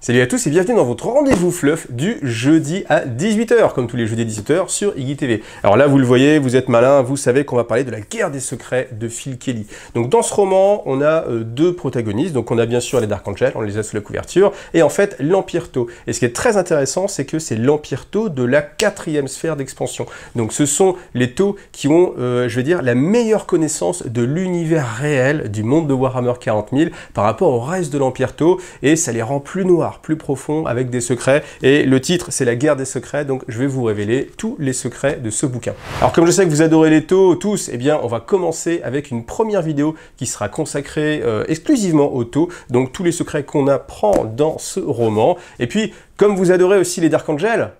Salut à tous et bienvenue dans votre rendez-vous fluff du jeudi à 18 h, comme tous les jeudis à 18 h sur Iggy TV. Alors là, vous le voyez, vous êtes malin, vous savez qu'on va parler de la guerre des secrets de Phil Kelly. Donc dans ce roman, on a deux protagonistes. Donc on a bien sûr les Dark Angels, on les a sous la couverture, et en fait l'Empire Tau. Et ce qui est très intéressant, c'est que c'est l'Empire Tau de la 4e sphère d'expansion. Donc ce sont les Tau qui ont, je vais dire, la meilleure connaissance de l'univers réel du monde de Warhammer 40 000 par rapport au reste de l'Empire Tau, et ça les rend plus noirs, plus profond, avec des secrets. Et le titre, c'est la guerre des secrets, donc je vais vous révéler tous les secrets de ce bouquin. Alors comme je sais que vous adorez les Tau tous, eh bien on va commencer avec une première vidéo qui sera consacrée exclusivement aux Tau, donc tous les secrets qu'on apprend dans ce roman. Et puis, comme vous adorez aussi les Dark Angels,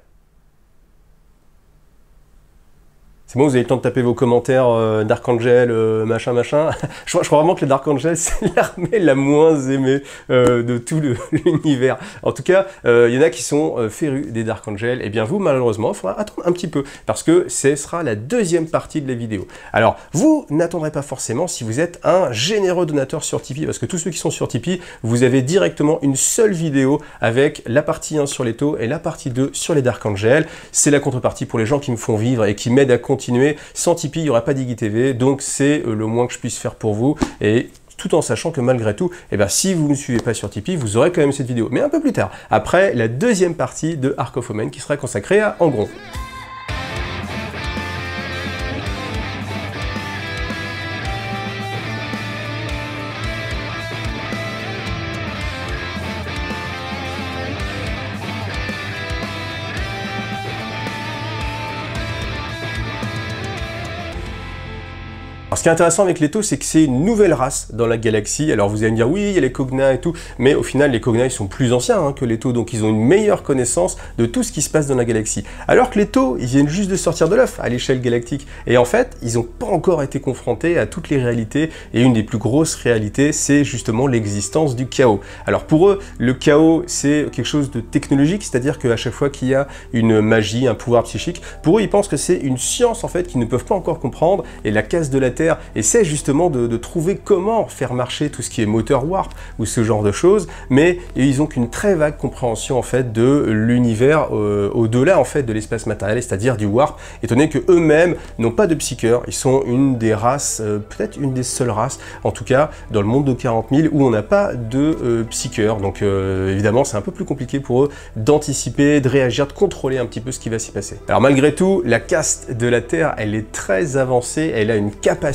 c'est bon, vous avez le temps de taper vos commentaires Dark Angel, machin, machin. Je crois vraiment que les Dark Angels, c'est l'armée la moins aimée de tout l'univers. En tout cas, il y en a qui sont férus des Dark Angels. Et bien vous, malheureusement, il faudra attendre un petit peu, parce que ce sera la deuxième partie de la vidéo. Alors, vous n'attendrez pas forcément si vous êtes un généreux donateur sur Tipeee, parce que tous ceux qui sont sur Tipeee, vous avez directement une seule vidéo avec la partie 1 sur les Tau et la partie 2 sur les Dark Angels. C'est la contrepartie pour les gens qui me font vivre et qui m'aident à continuer. Sans Tipeee, il n'y aura pas d'Iggy TV, donc c'est le moins que je puisse faire pour vous, et tout en sachant que malgré tout, eh ben, si vous ne me suivez pas sur Tipeee, vous aurez quand même cette vidéo, mais un peu plus tard, après la deuxième partie de Ark of Omen qui sera consacrée à Angron. Alors, ce qui est intéressant avec les Tau, c'est que c'est une nouvelle race dans la galaxie. Alors vous allez me dire, oui, il y a les Kog'Na et tout, mais au final, les Kog'Na, ils sont plus anciens que les Tau, donc ils ont une meilleure connaissance de tout ce qui se passe dans la galaxie. Alors que les Tau, ils viennent juste de sortir de l'œuf à l'échelle galactique. Et en fait, ils n'ont pas encore été confrontés à toutes les réalités, et une des plus grosses réalités, c'est justement l'existence du chaos. Alors pour eux, le chaos, c'est quelque chose de technologique, c'est-à-dire qu'à chaque fois qu'il y a une magie, un pouvoir psychique, pour eux, ils pensent que c'est une science, en fait, qu'ils ne peuvent pas encore comprendre, et la casse de la Terre essaie justement de trouver comment faire marcher tout ce qui est moteur warp ou ce genre de choses, mais ils ont qu'une très vague compréhension en fait de l'univers au-delà en fait de l'espace matériel, c'est-à-dire du warp, étant donné que eux-mêmes n'ont pas de psycheurs. Ils sont une des races, peut-être une des seules races, en tout cas dans le monde de 40 000 où on n'a pas de psycheurs. Donc évidemment c'est un peu plus compliqué pour eux d'anticiper, de réagir, de contrôler un petit peu ce qui va s'y passer. Alors malgré tout, la caste de la Terre, elle est très avancée, elle a une capacité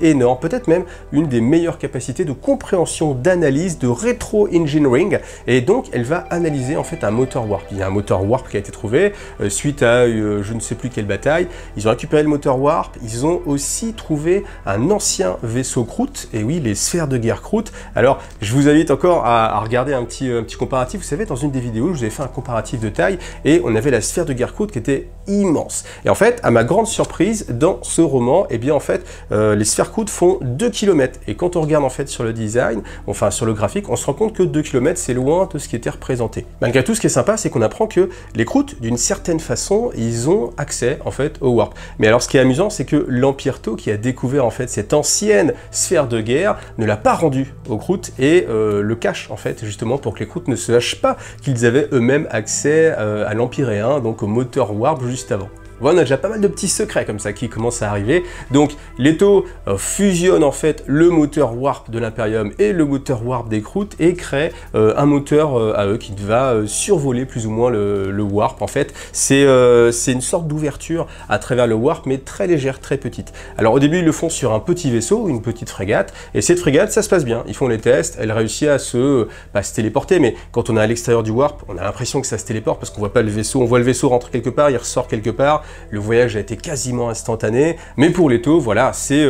énorme, peut-être même une des meilleures capacités de compréhension, d'analyse, de rétro-engineering, et donc elle va analyser en fait un moteur warp. Il y a un moteur warp qui a été trouvé suite à je ne sais plus quelle bataille. Ils ont récupéré le moteur warp, ils ont aussi trouvé un ancien vaisseau Kroot, et oui, les sphères de guerre Kroot. Alors je vous invite encore à regarder un petit comparatif. Vous savez, dans une des vidéos, je vous avais fait un comparatif de taille, et on avait la sphère de guerre Kroot qui était immense. Et en fait, à ma grande surprise, dans ce roman, et bien en fait, les sphères Kroot font 2 km, et quand on regarde en fait sur le design, enfin sur le graphique, on se rend compte que 2 km c'est loin de ce qui était représenté. Malgré tout, ce qui est sympa, c'est qu'on apprend que les Kroot, d'une certaine façon, ils ont accès en fait au warp. Mais alors ce qui est amusant, c'est que l'Empire Tau, qui a découvert en fait cette ancienne sphère de guerre, ne l'a pas rendu aux Kroot et le cache en fait, justement pour que les Kroot ne sachent pas qu'ils avaient eux-mêmes accès à l'Empyréen, donc au moteur warp juste avant. Voilà, on a déjà pas mal de petits secrets comme ça qui commencent à arriver. Donc les Tau fusionnent en fait le moteur warp de l'Imperium et le moteur warp des Kroot et créent un moteur à eux qui va survoler plus ou moins le warp. En fait, c'est une sorte d'ouverture à travers le warp, mais très légère, très petite. Alors au début, ils le font sur un petit vaisseau, une petite frégate, et cette frégate, ça se passe bien. Ils font les tests, elle réussit à se téléporter, mais quand on est à l'extérieur du warp, on a l'impression que ça se téléporte parce qu'on voit pas le vaisseau. On voit le vaisseau rentrer quelque part, il ressort quelque part. Le voyage a été quasiment instantané, mais pour les Tau, voilà, c'est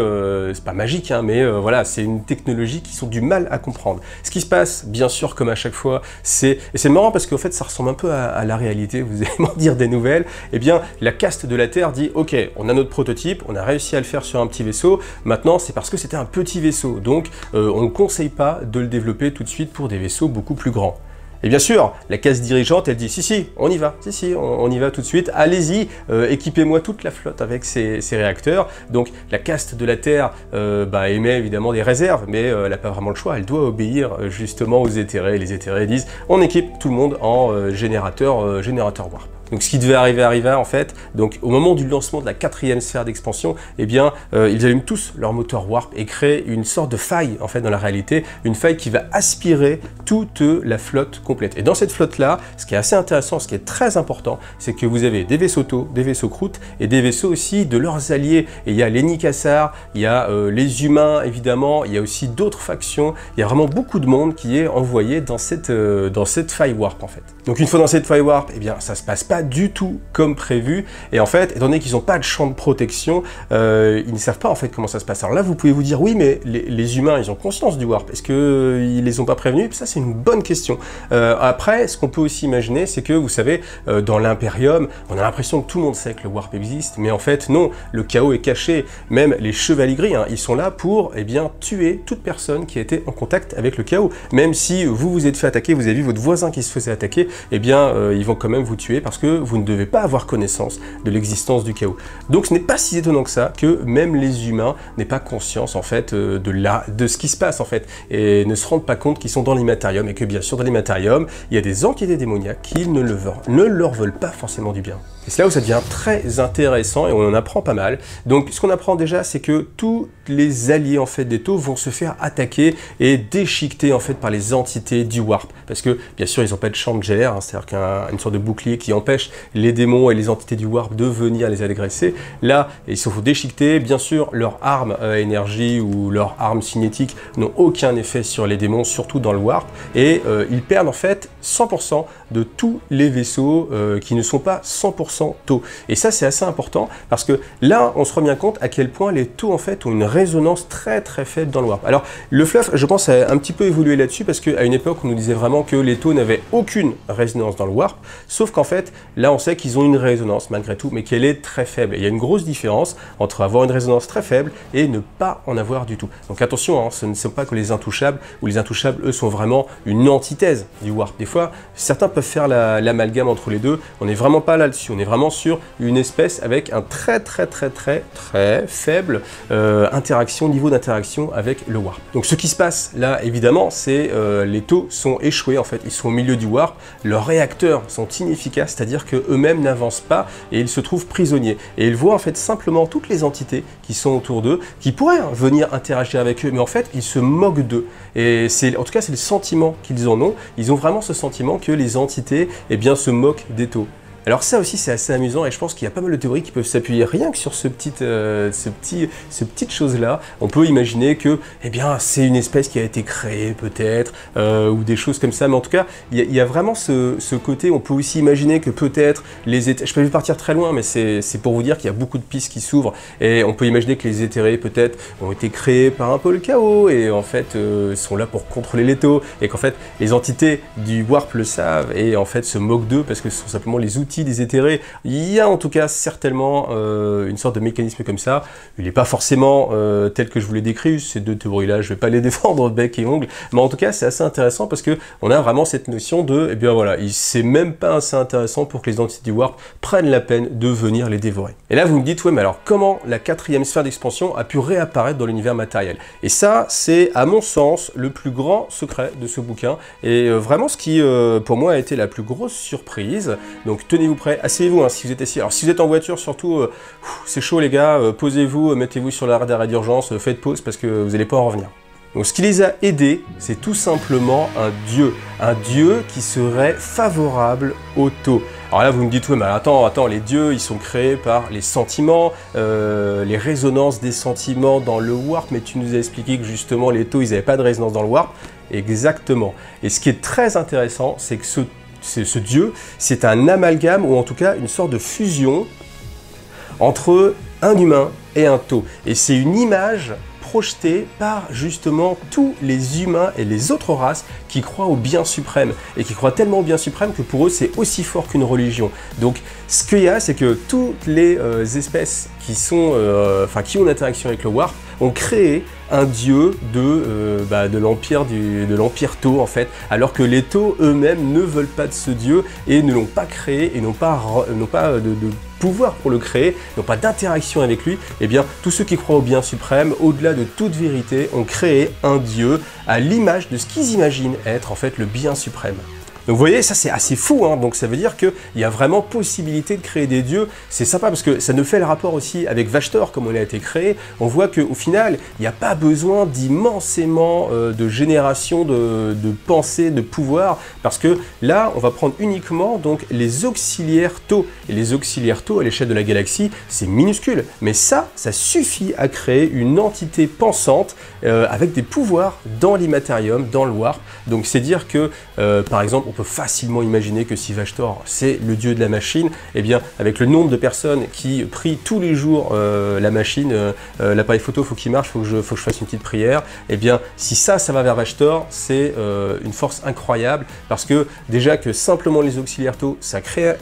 pas magique, hein, mais voilà, c'est une technologie qui sont du mal à comprendre. Ce qui se passe, bien sûr, comme à chaque fois, et c'est marrant parce qu'en fait, ça ressemble un peu à la réalité, vous allez m'en dire des nouvelles, eh bien, la caste de la Terre dit, ok, on a notre prototype, on a réussi à le faire sur un petit vaisseau, maintenant, c'est parce que c'était un petit vaisseau, donc on ne conseille pas de le développer tout de suite pour des vaisseaux beaucoup plus grands. Et bien sûr, la caste dirigeante, elle dit si, on y va, on y va tout de suite, allez-y, équipez-moi toute la flotte avec ces réacteurs. Donc la caste de la Terre émet évidemment des réserves, mais elle n'a pas vraiment le choix, elle doit obéir justement aux éthérés. Les éthérés disent on équipe tout le monde en générateur warp. Donc ce qui devait arriver en fait, donc au moment du lancement de la 4e sphère d'expansion, eh bien ils allument tous leur moteur warp et créent une sorte de faille en fait dans la réalité, une faille qui va aspirer toute la flotte complète. Et dans cette flotte là, ce qui est assez intéressant, ce qui est très important, c'est que vous avez des vaisseaux tau, des vaisseaux croûte et des vaisseaux aussi de leurs alliés. Et il y a les Nicassar, il y a les humains évidemment, il y a aussi d'autres factions, il y a vraiment beaucoup de monde qui est envoyé dans cette faille warp en fait. Donc une fois dans cette faille warp, eh bien ça se passe pas du tout comme prévu, et en fait, étant donné qu'ils n'ont pas de champ de protection, ils ne savent pas en fait comment ça se passe. Alors là, vous pouvez vous dire, oui, mais les humains, ils ont conscience du warp, est-ce qu'ils les ont pas prévenus? Ça, c'est une bonne question. Après, ce qu'on peut aussi imaginer, c'est que, vous savez, dans l'Imperium, on a l'impression que tout le monde sait que le warp existe, mais en fait, non, le chaos est caché. Même les chevaliers gris, ils sont là pour, eh bien, tuer toute personne qui a été en contact avec le chaos. Même si vous vous êtes fait attaquer, vous avez vu votre voisin qui se faisait attaquer, eh bien, ils vont quand même vous tuer parce que vous ne devez pas avoir connaissance de l'existence du chaos. Donc ce n'est pas si étonnant que ça que même les humains n'aient pas conscience en fait de ce qui se passe en fait et ne se rendent pas compte qu'ils sont dans l'immatérium et que bien sûr dans l'immatérium il y a des entités démoniaques qui ne leur veulent pas forcément du bien. Et c'est là où ça devient très intéressant et on en apprend pas mal. Donc ce qu'on apprend déjà, c'est que tous les alliés en fait des taux vont se faire attaquer et déchiqueter en fait par les entités du warp. Parce que bien sûr ils n'ont pas de champ de GR, c'est-à-dire qu'une sorte de bouclier qui empêche les démons et les entités du warp de venir les agresser. Là, ils se font déchiqueter. Bien sûr, leurs armes à énergie ou leurs armes cinétiques n'ont aucun effet sur les démons, surtout dans le warp. Et ils perdent en fait 100% de tous les vaisseaux qui ne sont pas 100% tau. Et ça, c'est assez important parce que là, on se rend bien compte à quel point les taux en fait ont une résonance très très faible dans le warp. Alors, le fluff, je pense, a un petit peu évolué là-dessus parce qu'à une époque, on nous disait vraiment que les taux n'avaient aucune résonance dans le warp, sauf qu'en fait, là, on sait qu'ils ont une résonance malgré tout, mais qu'elle est très faible. Et il y a une grosse différence entre avoir une résonance très faible et ne pas en avoir du tout. Donc attention, ce ne sont pas que les intouchables, ou les intouchables, eux, sont vraiment une antithèse du warp. Des fois, certains peuvent faire l'amalgame entre les deux. On n'est vraiment pas là-dessus. On est vraiment sur une espèce avec un très faible niveau d'interaction avec le warp. Donc ce qui se passe là, évidemment, c'est les taux sont échoués en fait. Ils sont au milieu du warp. Leurs réacteurs sont inefficaces, c'est-à-dire qu'eux-mêmes n'avancent pas et ils se trouvent prisonniers. Et ils voient en fait simplement toutes les entités qui sont autour d'eux, qui pourraient venir interagir avec eux, mais en fait, ils se moquent d'eux. Et en tout cas, c'est le sentiment qu'ils en ont. Ils ont vraiment ce sentiment que les entités, eh bien, se moquent des taux. Alors ça aussi c'est assez amusant et je pense qu'il y a pas mal de théories qui peuvent s'appuyer rien que sur ces petites choses-là. On peut imaginer que eh bien c'est une espèce qui a été créée peut-être ou des choses comme ça, mais en tout cas il y a vraiment ce côté. On peut aussi imaginer que peut-être les éthérés, je peux partir très loin, mais c'est pour vous dire qu'il y a beaucoup de pistes qui s'ouvrent et on peut imaginer que les éthérés peut-être ont été créés par un peu le chaos et en fait sont là pour contrôler les taux et qu'en fait les entités du warp le savent et en fait se moquent d'eux parce que ce sont simplement les outils des éthérés. Il y a en tout cas certainement une sorte de mécanisme comme ça. Il n'est pas forcément tel que je vous l'ai décrit, ces deux théories-là, je ne vais pas les défendre bec et ongle, mais en tout cas c'est assez intéressant parce que on a vraiment cette notion de, eh bien voilà, c'est même pas assez intéressant pour que les entités du warp prennent la peine de venir les dévorer. Et là vous me dites, ouais mais alors comment la 4e sphère d'expansion a pu réapparaître dans l'univers matériel? Et ça c'est à mon sens le plus grand secret de ce bouquin et vraiment ce qui pour moi a été la plus grosse surprise. Donc tenez-vous prêts, asseyez-vous si vous êtes assis. Alors si vous êtes en voiture surtout, c'est chaud les gars, posez-vous, mettez-vous sur l'arrêt d'arrêt d'urgence, faites pause parce que vous n'allez pas en revenir. Donc ce qui les a aidés, c'est tout simplement un dieu qui serait favorable au taux. Alors là vous me dites, ouais mais attends, les dieux ils sont créés par les sentiments, les résonances des sentiments dans le warp, mais tu nous as expliqué que justement les taux ils n'avaient pas de résonance dans le warp. Exactement. Et ce qui est très intéressant, c'est que ce dieu, c'est un amalgame ou en tout cas une sorte de fusion entre un humain et un tau. Et c'est une image projetée par justement tous les humains et les autres races qui croient au bien suprême et qui croient tellement au bien suprême que pour eux c'est aussi fort qu'une religion. Donc ce qu'il y a, c'est que toutes les espèces qui ont une interaction avec le warp ont créé un dieu de l'empire Tau en fait, alors que les Tau eux-mêmes ne veulent pas de ce dieu et ne l'ont pas créé et n'ont pas de pouvoir pour le créer, n'ont pas d'interaction avec lui. Et bien tous ceux qui croient au bien suprême, au-delà de toute vérité, ont créé un dieu à l'image de ce qu'ils imaginent être en fait le bien suprême. Donc vous voyez, ça c'est assez fou, hein. Donc ça veut dire qu'il y a vraiment possibilité de créer des dieux. C'est sympa parce que ça nous fait le rapport aussi avec Vashtor, comme on a été créé. On voit qu'au final, il n'y a pas besoin d'immensément de génération de pensée, de pouvoir, parce que là, on va prendre uniquement donc les auxiliaires Tau. Et les auxiliaires Tau à l'échelle de la galaxie, c'est minuscule. Mais ça suffit à créer une entité pensante avec des pouvoirs dans l'immatérium, dans le warp. Donc c'est dire que, par exemple, on peut facilement imaginer que si Vashtor, c'est le dieu de la machine, eh bien, avec le nombre de personnes qui prient tous les jours la machine, l'appareil photo, faut qu'il marche, faut que je fasse une petite prière, eh bien, si ça va vers Vashtor, c'est une force incroyable, parce que déjà que simplement les auxiliaires Tau, ça crée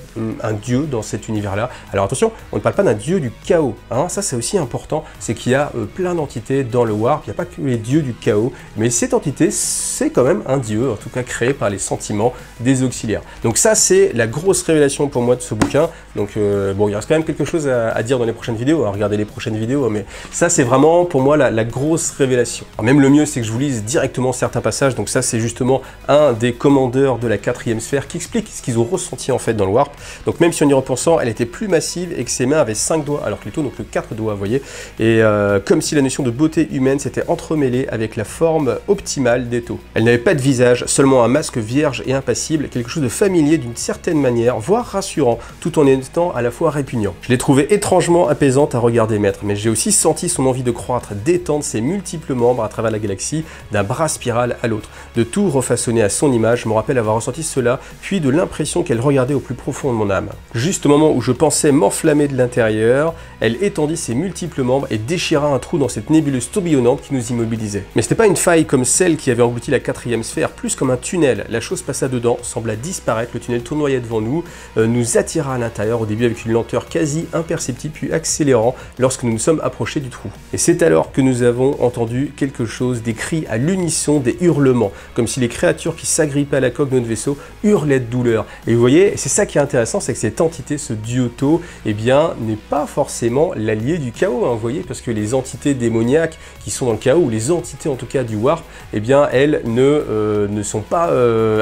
un dieu dans cet univers-là. Alors attention, on ne parle pas d'un dieu du chaos, hein, ça c'est aussi important, c'est qu'il y a plein d'entités dans le warp, il n'y a pas que les dieux du chaos, mais cette entité, c'est quand même un dieu, en tout cas créé par les sentiments des auxiliaires. Donc ça c'est la grosse révélation pour moi de ce bouquin. Donc bon, il reste quand même quelque chose à dire dans les prochaines vidéos, à regarder les prochaines vidéos, mais ça c'est vraiment pour moi la grosse révélation. Alors, même le mieux c'est que je vous lise directement certains passages, donc ça c'est justement un des commandeurs de la 4e sphère qui explique ce qu'ils ont ressenti en fait dans le warp. Donc même si on y repensant, elle était plus massive et que ses mains avaient 5 doigts, alors que les Tau donc le 4 doigts, vous voyez, et comme si la notion de beauté humaine s'était entremêlée avec la forme optimale des Tau. Elle n'avait pas de visage, seulement un masque vierge et impassible, quelque chose de familier d'une certaine manière, voire rassurant, tout en étant à la fois répugnant. Je l'ai trouvée étrangement apaisante à regarder maître, mais j'ai aussi senti son envie de croître, d'étendre ses multiples membres à travers la galaxie, d'un bras spiral à l'autre, de tout refaçonner à son image. Je me rappelle avoir ressenti cela, puis de l'impression qu'elle regardait au plus profond de mon âme. Juste au moment où je pensais m'enflammer de l'intérieur, elle étendit ses multiples membres et déchira un trou dans cette nébuleuse tourbillonnante qui nous immobilisait. Mais c'était pas une faille comme celle qui avait englouti la 4e sphère, plus comme un tunnel. La chose passa dedans, sembla disparaître, le tunnel tournoyait devant nous, nous attira à l'intérieur, au début avec une lenteur quasi imperceptible, puis accélérant lorsque nous nous sommes approchés du trou. Et c'est alors que nous avons entendu quelque chose, des cris à l'unisson, des hurlements, comme si les créatures qui s'agrippaient à la coque de notre vaisseau hurlaient de douleur. Et vous voyez, c'est ça qui est intéressant, c'est que cette entité, ce dieu Tau, eh bien, n'est pas forcément l'allié du chaos, hein, vous voyez, parce que les entités démoniaques qui sont dans le chaos, ou les entités en tout cas du warp, eh bien, elles ne sont pas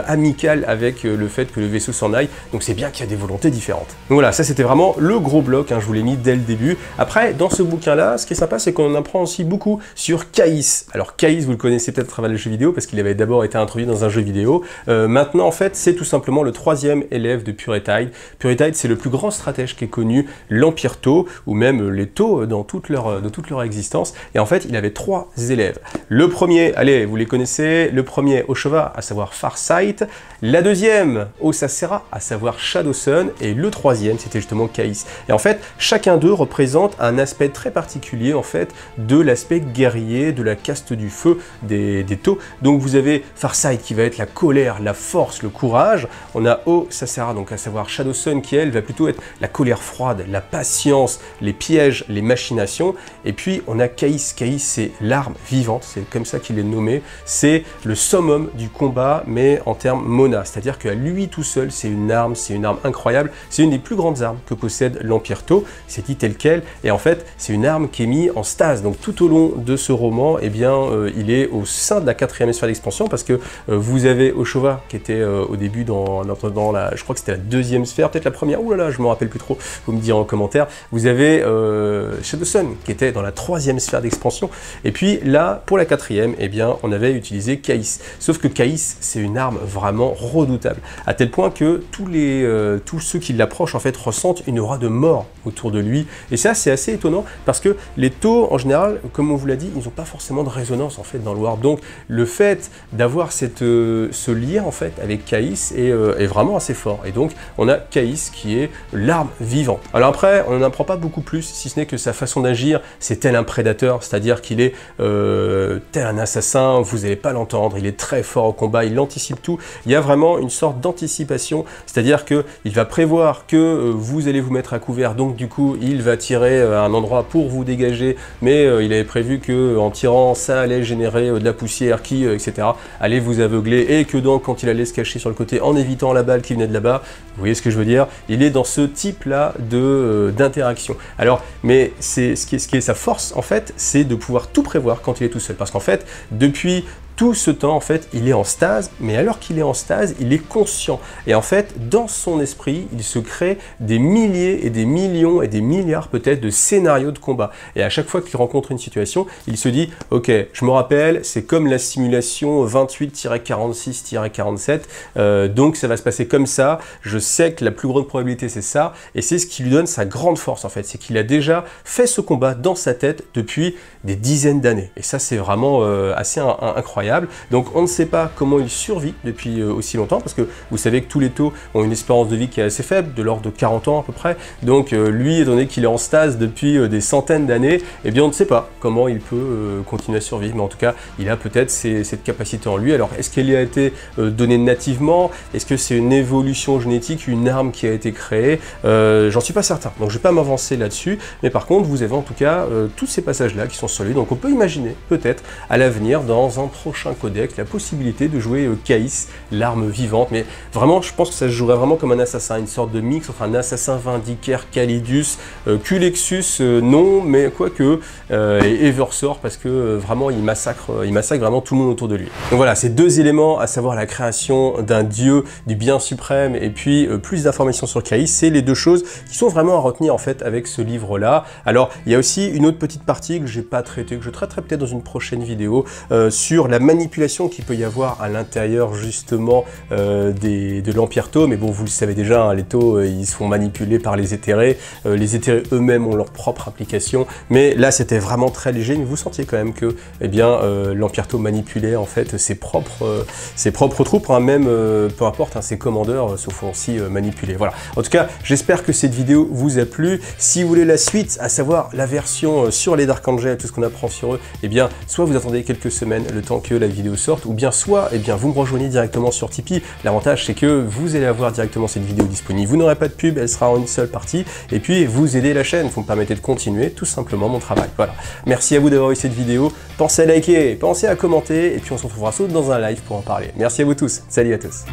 amicales avec le fait que le vaisseau s'en aille, donc c'est bien qu'il y a des volontés différentes. Donc voilà, ça c'était vraiment le gros bloc, hein, je vous l'ai mis dès le début. Après, dans ce bouquin-là, ce qui est sympa, c'est qu'on apprend aussi beaucoup sur Caïs. Alors Caïs, vous le connaissez peut-être à travers le jeu vidéo, parce qu'il avait d'abord été introduit dans un jeu vidéo. Maintenant, en fait, c'est tout simplement le 3e élève de Puretide. Puretide, c'est le plus grand stratège qu'ait connu l'Empire Tau, ou même les Tau dans toute leur existence. Et en fait, il avait 3 élèves. Le premier, allez, vous les connaissez, le premier Oshova, à savoir Farsight, la deuxième Osasera, à savoir Shadowsun, et le 3e, c'était justement Caïs. Et en fait, chacun d'eux représente un aspect très particulier, en fait, de l'aspect guerrier, de la caste du feu des Tau. Donc vous avez Farsight qui va être la colère, la force, le courage. On a Osasera, donc à savoir Shadowsun, qui elle va plutôt être la colère froide, la patience, les pièges, les machinations. Et puis on a Caïs. Caïs, c'est l'arme vivante, c'est comme ça qu'il est nommé. C'est le summum du combat, mais en termes Mona, c'est-à-dire qu'à lui tout seul, c'est une arme incroyable. C'est une des plus grandes armes que possède l'Empire Tau, c'est dit tel quel. Et en fait, c'est une arme qui est mise en stase. Donc tout au long de ce roman, eh bien, il est au sein de la 4e sphère d'expansion, parce que vous avez Oshova qui était au début dans la, je crois que c'était la 2e sphère, peut-être la première, ouh là là, je me rappelle plus trop, vous me direz en commentaire. Vous avez Shadowsun qui était dans la 3e sphère d'expansion, et puis là, pour la 4e, eh bien, on avait utilisé Caïs. Sauf que Caïs, c'est une arme vraiment redoutable, à tel point que tous ceux qui l'approchent, en fait, ressentent une aura de mort autour de lui. Et ça, c'est assez étonnant, parce que les Tau, en général, comme on vous l'a dit, ils n'ont pas forcément de résonance, en fait, dans le warp. Donc, le fait d'avoir ce lien, en fait, avec Caïs est vraiment assez fort. Et donc, on a Caïs qui est l'arme vivante. Alors après, on n'en apprend pas beaucoup plus, si ce n'est que sa façon d'agir, c'est tel un prédateur, c'est-à-dire qu'il est tel un assassin, vous n'allez pas l'entendre, il est très fort au combat, il anticipe tout. Il y a vraiment une sorte d'anticipation, c'est-à-dire qu'il va prévoir que vous allez vous mettre à couvert, donc du coup il va tirer à un endroit pour vous dégager, mais il avait prévu que en tirant ça allait générer de la poussière qui, etc., allait vous aveugler, et que donc quand il allait se cacher sur le côté en évitant la balle qui venait de là-bas, vous voyez ce que je veux dire, il est dans ce type-là d'interaction. Alors, mais ce qui est sa force, en fait, c'est de pouvoir tout prévoir quand il est tout seul, parce qu'en fait, depuis tout ce temps, en fait, il est en stase, mais alors qu'il est en stase, il est conscient. Et en fait, dans son esprit, il se crée des milliers et des millions et des milliards peut-être de scénarios de combat. Et à chaque fois qu'il rencontre une situation, il se dit, ok, je me rappelle, c'est comme la simulation 28-46-47, donc ça va se passer comme ça, je sais que la plus grande probabilité c'est ça, et c'est ce qui lui donne sa grande force en fait, c'est qu'il a déjà fait ce combat dans sa tête depuis des dizaines d'années. Et ça c'est vraiment assez incroyable. Donc on ne sait pas comment il survit depuis aussi longtemps, parce que vous savez que tous les taux ont une espérance de vie qui est assez faible, de l'ordre de 40 ans à peu près. Donc lui, étant donné qu'il est en stase depuis des centaines d'années, eh bien on ne sait pas comment il peut continuer à survivre. Mais en tout cas, il a peut-être cette capacité en lui. Alors est-ce qu'elle a été donnée nativement? Est-ce que c'est une évolution génétique, une arme qui a été créée? J'en suis pas certain. Donc je ne vais pas m'avancer là-dessus. Mais par contre, vous avez en tout cas tous ces passages-là qui sont sur lui. Donc on peut imaginer peut-être à l'avenir, dans un prochain codec, la possibilité de jouer Caïs, l'arme vivante, mais vraiment je pense que ça se jouerait vraiment comme un assassin, une sorte de mix entre un assassin Vindicaire, Calidus, Culexus, non, mais quoique, et Eversor, parce que vraiment il massacre vraiment tout le monde autour de lui. Donc voilà, ces deux éléments, à savoir la création d'un dieu, du bien suprême, et puis plus d'informations sur Caïs, c'est les deux choses qui sont vraiment à retenir en fait avec ce livre-là. Alors il y a aussi une autre petite partie que j'ai pas traitée, que je traiterai peut-être dans une prochaine vidéo, sur la manipulation qu'il peut y avoir à l'intérieur justement de l'Empire Tau, mais bon vous le savez déjà, hein, les Tau ils sont manipulés par les éthérés eux-mêmes ont leur propre application, mais là c'était vraiment très léger, mais vous sentiez quand même que eh bien l'Empire Tau manipulait en fait ses propres troupes, hein, même peu importe, hein, ses commandeurs se font aussi manipuler. Voilà, en tout cas j'espère que cette vidéo vous a plu. Si vous voulez la suite, à savoir la version sur les Dark Angels et tout ce qu'on apprend sur eux, eh bien soit vous attendez quelques semaines le temps que la vidéo sorte, ou bien soit eh bien, vous me rejoignez directement sur Tipeee. L'avantage c'est que vous allez avoir directement cette vidéo disponible, vous n'aurez pas de pub, elle sera en une seule partie, et puis vous aidez la chaîne, vous me permettez de continuer tout simplement mon travail. Voilà, merci à vous d'avoir eu cette vidéo, pensez à liker, pensez à commenter, et puis on se retrouvera dans un live pour en parler. Merci à vous tous, salut à tous.